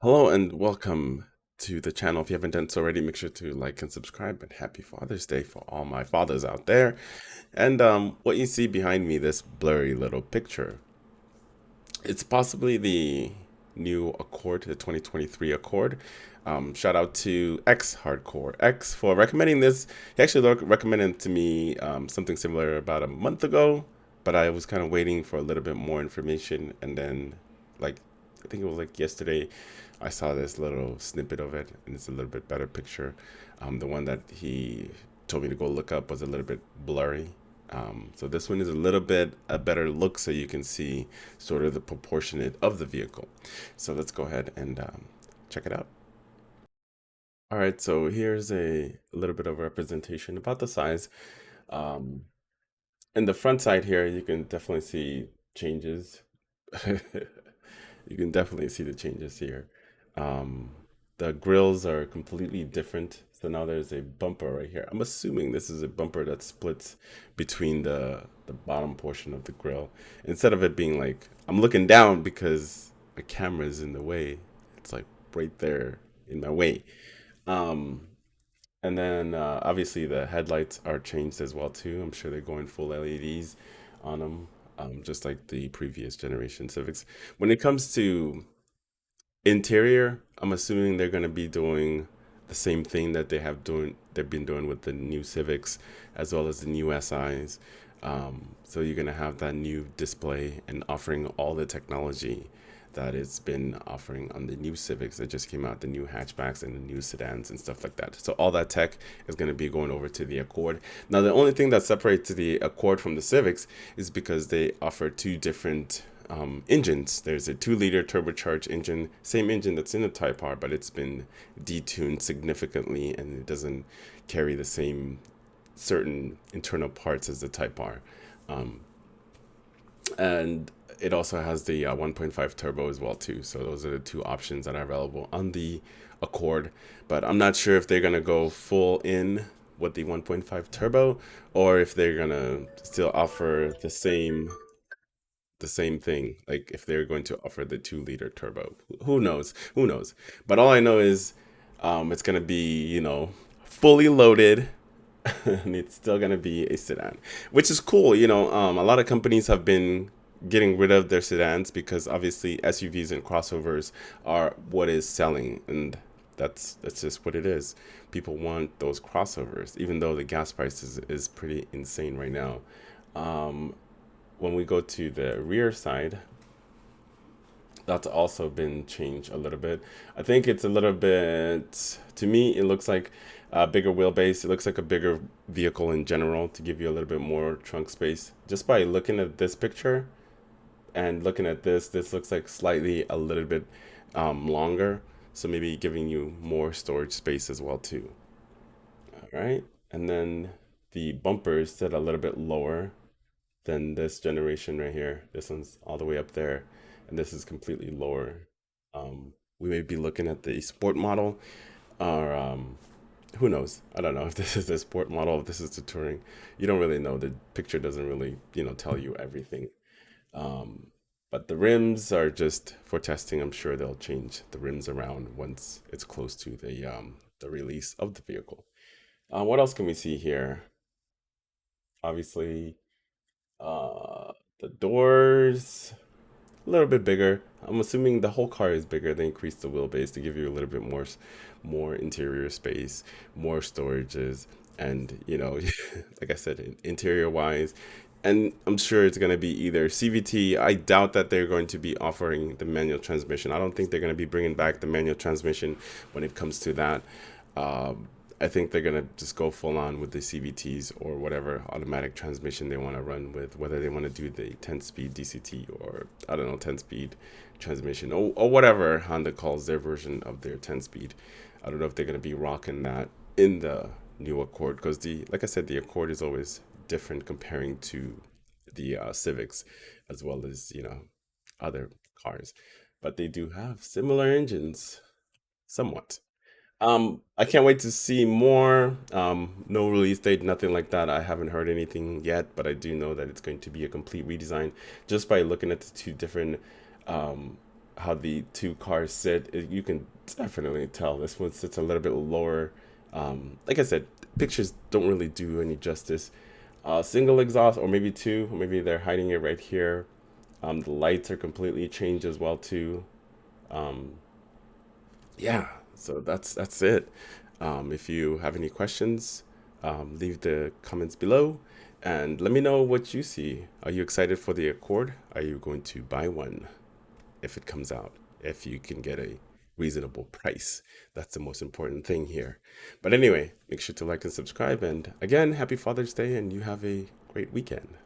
Hello and welcome to the channel. If you haven't done so already, make sure to like and subscribe. And happy Father's Day for all my fathers out there. And what you see behind me, this blurry little picture, it's possibly the new Accord, the 2023 Accord. Shout out to X Hardcore X for recommending this. He actually recommended to me something similar about a month ago, but I was kind of waiting for a little bit more information, and then like I think it was like yesterday, I saw this little snippet of it, and it's a little bit better picture. The one that he told me to go look up was a little bit blurry. So this one is a little bit a better look, so you can see sort of the proportionate of the vehicle. So let's go ahead and check it out. All right, so here's a little bit of representation about the size. Um, in the front side here, you can definitely see changes. You can definitely see the changes here. Um, the grills are completely different. So now there's a bumper right here. I'm assuming this is a bumper that splits between the bottom portion of the grill. Instead of it being like I'm looking down because the camera is in the way. It's like right there in my way. Um, and then obviously the headlights are changed as well too. I'm sure they're going full LEDs on them, just like the previous generation Civics. When it comes to interior, I'm assuming they're going to be doing the same thing that they've been doing with the new Civics as well as the new SIs. So you're going to have that new display and offering all the technology that it's been offering on the new Civics that just came out, the new hatchbacks and the new sedans and stuff like that. So all that tech is going to be going over to the Accord. Now, the only thing that separates the Accord from the Civics is because they offer two different engines. There's a 2-liter turbocharged engine, same engine that's in the Type R, but it's been detuned significantly and it doesn't carry the same certain internal parts as the Type R. Um, and it also has the 1.5 turbo as well too. So those are the two options that are available on the Accord. But I'm not sure if they're gonna go full in with the 1.5 turbo or if they're gonna still offer the same thing, like if they're going to offer the 2-liter turbo. Who knows? Who knows? But all I know is it's going to be, fully loaded and it's still going to be a sedan, which is cool. A lot of companies have been getting rid of their sedans because obviously SUVs and crossovers are what is selling. And that's just what it is. People want those crossovers, even though the gas price is pretty insane right now. Um, when we go to the rear side, that's also been changed a little bit. I think it's a little bit, to me, it looks like a bigger wheelbase. It looks like a bigger vehicle in general to give you a little bit more trunk space. Just by looking at this picture and looking at this looks like slightly a little bit longer. So maybe giving you more storage space as well too. All right. And then the bumpers sit a little bit lower than this generation right here. This one's all the way up there, and this is completely lower. We may be looking at the sport model, or who knows? I don't know if this is the sport model, if this is the touring. You don't really know. The picture doesn't really, tell you everything. Um, but the rims are just for testing. I'm sure they'll change the rims around once it's close to the release of the vehicle. What else can we see here? Obviously, uh, the doors a little bit bigger. I'm assuming the whole car is bigger. They increased the wheelbase to give you a little bit more interior space, more storages, and like I said, interior wise. And I'm sure it's going to be either CVT. I doubt that they're going to be offering the manual transmission. I don't think they're going to be bringing back the manual transmission when it comes to that. Um, I think they're gonna just go full on with the CVTs or whatever automatic transmission they want to run with, whether they want to do the 10-speed DCT or I don't know 10-speed transmission or whatever Honda calls their version of their 10-speed. I don't know if they're gonna be rocking that in the new Accord because the like I said the Accord is always different comparing to the Civics as well as other cars, but they do have similar engines somewhat. I can't wait to see more. No release date, nothing like that. I haven't heard anything yet, but I do know that it's going to be a complete redesign just by looking at the two different how the two cars sit. You can definitely tell this one sits a little bit lower. Like I said, pictures don't really do any justice. Single exhaust, or maybe two, or maybe they're hiding it right here. The lights are completely changed as well too. Um, yeah, so that's it. If you have any questions, leave the comments below and let me know what you see. Are you excited for the Accord? Are you going to buy one if it comes out? If you can get a reasonable price. That's the most important thing here. But anyway, make sure to like and subscribe. And again, happy Father's Day and you have a great weekend.